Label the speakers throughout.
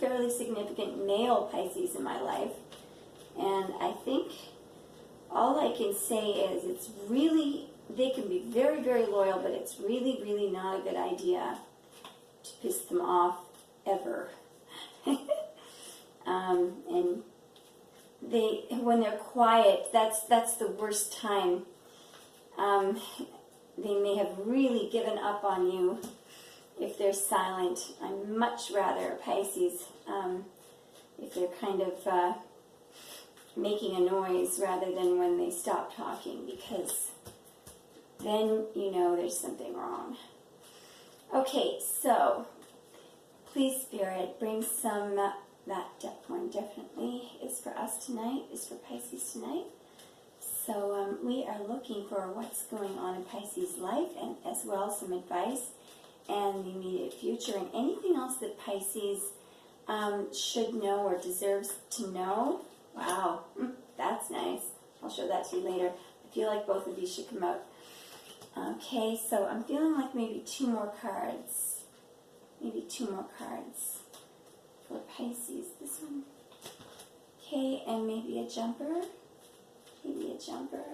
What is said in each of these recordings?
Speaker 1: fairly significant male Pisces in my life. And I think all I can say is it's really, they can be very, very loyal, but it's really, really not a good idea to piss them off ever. And when they're quiet, that's the worst time. They may have really given up on you if they're silent. I'd much rather Pisces if they're kind of making a noise rather than when they stop talking, because then you know there's something wrong. Okay, so please, Spirit, bring some, that one definitely is for us tonight, is for Pisces tonight. So we are looking for what's going on in Pisces' life, and as well some advice and the immediate future, and anything else that Pisces should know or deserves to know. Wow, that's nice. I'll show that to you later. I feel like both of these should come out. Okay, so I'm feeling like maybe two more cards. Maybe two more cards for Pisces. This one. Okay, and maybe a jumper. Maybe a jumper.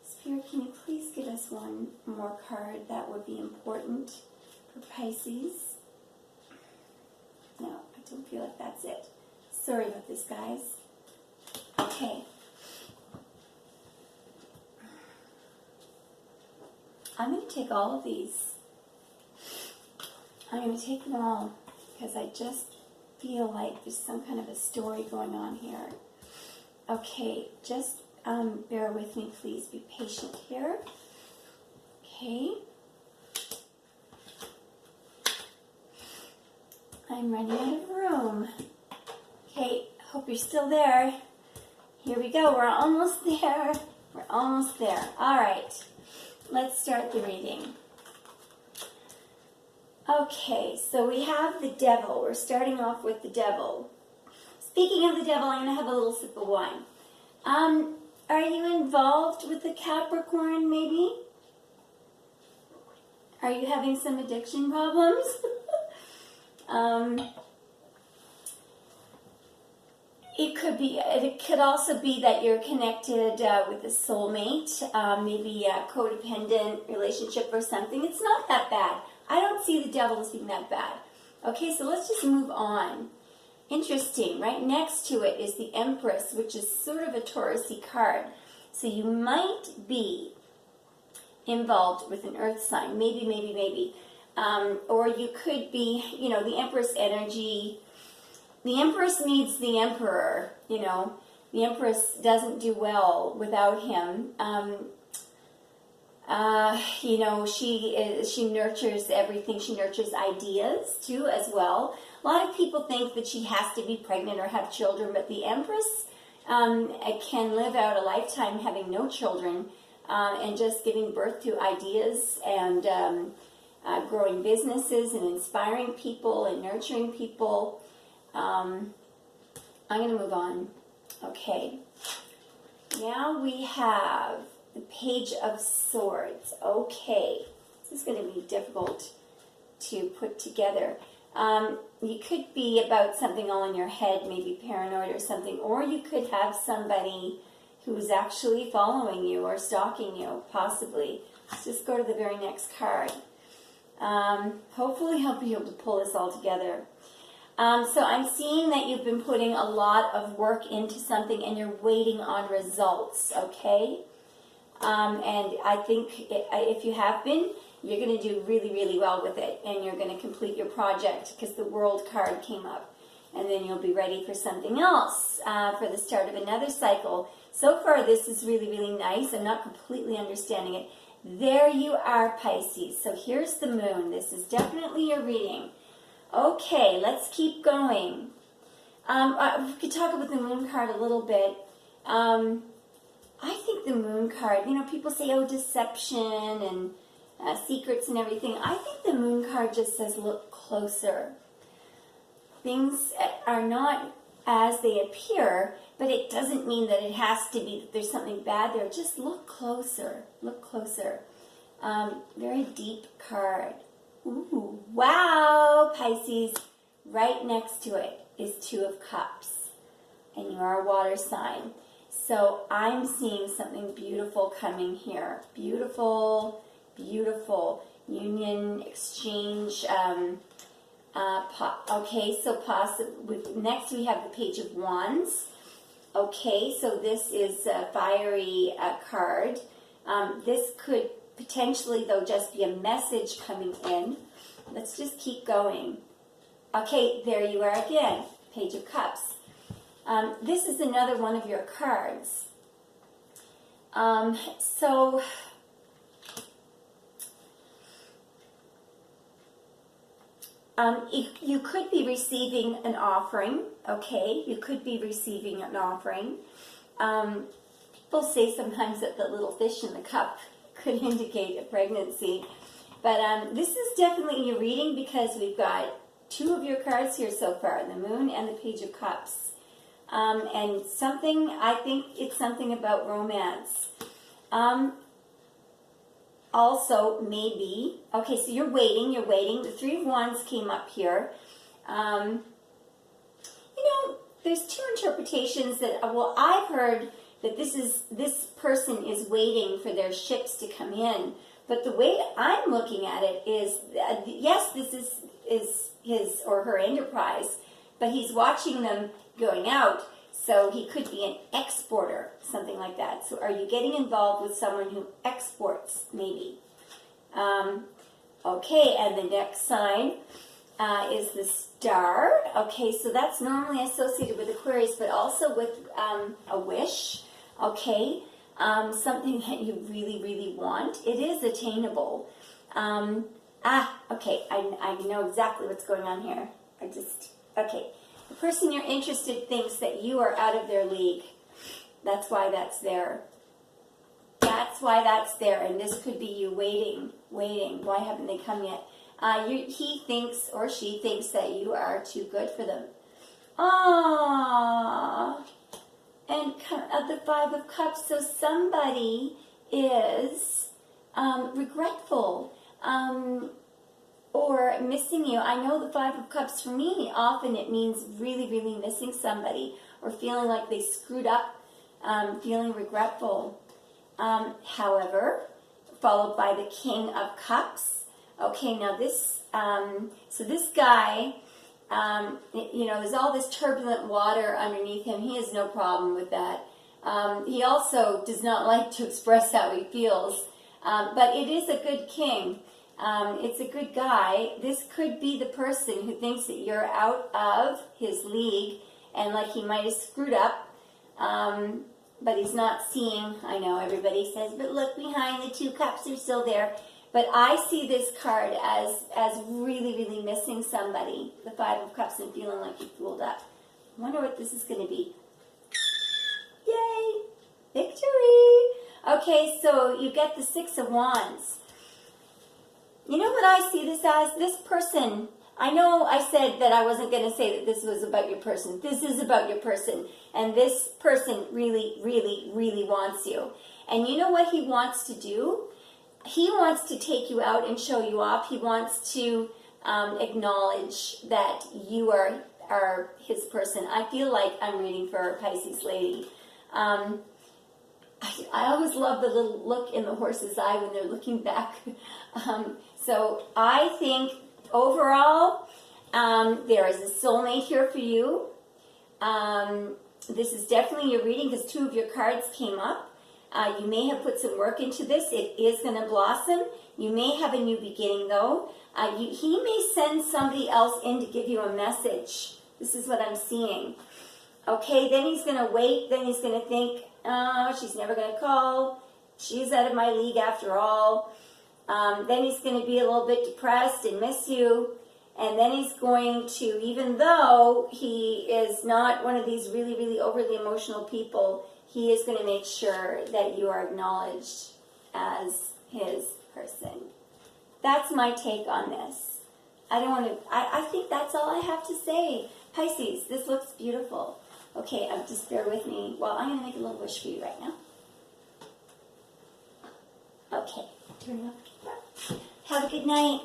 Speaker 1: Spirit, can you please give us one more card that would be important for Pisces? No, I don't feel like that's it. Sorry about this, guys. Okay. I'm going to take all of these. I'm going to take them all because I just feel like there's some kind of a story going on here. Okay, just bear with me, please. Be patient here. Okay. I'm running out of room. Okay, hope you're still there. Here we go. We're almost there. We're almost there. All right. Let's start the reading. Okay, so we have the devil. We're starting off with the devil. Speaking of the devil, I'm going to have a little sip of wine. Are you involved with the Capricorn, maybe? Are you having some addiction problems? It could be. It could also be that you're connected with a soulmate, maybe a codependent relationship or something. It's not that bad. I don't see the devil as being that bad. Okay, so let's just move on. Interesting. Right next to it is the Empress, which is sort of a Taurus-y card. So you might be involved with an earth sign. Maybe, maybe, maybe. Or you could be, you know, the Empress energy. The Empress needs the Emperor, you know. The Empress doesn't do well without him. You know, she nurtures everything. She nurtures ideas, too, as well. A lot of people think that she has to be pregnant or have children, but the Empress can live out a lifetime having no children and just giving birth to ideas and growing businesses and inspiring people and nurturing people. I'm going to move on. Okay. Now we have the Page of Swords. Okay. This is going to be difficult to put together. You could be about something all in your head, maybe paranoid or something, or you could have somebody who's actually following you or stalking you, possibly. Let's just go to the very next card. Hopefully I'll be able to pull this all together. So I'm seeing that you've been putting a lot of work into something and you're waiting on results, okay? And I think if you have been, you're going to do really, really well with it, and you're going to complete your project because the World card came up. And then you'll be ready for something else, for the start of another cycle. So far, this is really, really nice. I'm not completely understanding it. There you are, Pisces. So here's the moon. This is definitely your reading. Okay, let's keep going. We could talk about the moon card a little bit. I think the moon card, you know, people say, oh, deception and secrets and everything. I think the moon card just says, look closer. Things are not as they appear, but it doesn't mean that it has to be that there's something bad there. Just look closer. Look closer. Very deep card. Ooh, wow, Pisces. right next to it is Two of Cups. And you are a water sign. So I'm seeing something beautiful coming here. Beautiful, beautiful. Union, exchange. Okay, so next we have the Page of Wands. Okay, so this is a fiery card. This could potentially, though, just be a message coming in. Let's just keep going. Okay, there you are again, Page of Cups. This is another one of your cards. You could be receiving an offering, okay? You could be receiving an offering. People say sometimes that the little fish in the cup could indicate a pregnancy. But this is definitely your reading because we've got two of your cards here so far, the Moon and the Page of Cups. And something, I think it's something about romance. Also, maybe, okay, so you're waiting. The Three of Wands came up here. There's two interpretations that, well, I've heard that this person is waiting for their ships to come in. But the way I'm looking at it is, yes, this is his or her enterprise, but he's watching them going out. So he could be an exporter, something like that. So are you getting involved with someone who exports, maybe? Okay, and the next sign is the Star. Okay, so that's normally associated with Aquarius, but also with a wish. Okay, something that you really, really want. It is attainable. Okay, I know exactly what's going on here. Okay. The person you're interested in thinks that you are out of their league. That's why that's there. That's why that's there. And this could be you waiting. Why haven't they come yet? He thinks or she thinks that you are too good for them. Ah, and the Five of Cups. So somebody is regretful. Or missing you. I know the Five of Cups for me, often it means really, really missing somebody or feeling like they screwed up, feeling regretful. However, followed by the King of Cups. Okay, now this, so this guy, there's all this turbulent water underneath him. He has no problem with that. He also does not like to express how he feels, but it is a good king. It's a good guy. This could be the person who thinks that you're out of his league and like he might have screwed up, but he's not seeing. I know everybody says, but look behind, the Two Cups are still there. But I see this card as really, really missing somebody, the Five of Cups, and feeling like you fooled up. I wonder what this is going to be. Yay! Victory! Okay, so you get the Six of Wands. You know what I see this as? This person, I know I said that I wasn't going to say that this was about your person. This is about your person. And this person really, really, really wants you. And you know what he wants to do? He wants to take you out and show you off. He wants to acknowledge that you are his person. I feel like I'm reading for a Pisces lady. I always love the little look in the horse's eye when they're looking back. So I think overall, there is a soulmate here for you. This is definitely your reading because two of your cards came up. You may have put some work into this. It is going to blossom. You may have a new beginning though. He may send somebody else in to give you a message. This is what I'm seeing. Okay, then he's going to wait. Then he's going to think, oh, she's never going to call. She's out of my league after all. Then he's going to be a little bit depressed and miss you. And then he's going to, even though he is not one of these really, really overly emotional people, he is going to make sure that you are acknowledged as his person. That's my take on this. I think that's all I have to say. Pisces, this looks beautiful. Okay, just bear with me. Well, I'm going to make a little wish for you right now. Okay, turn off the camera. Have a good night.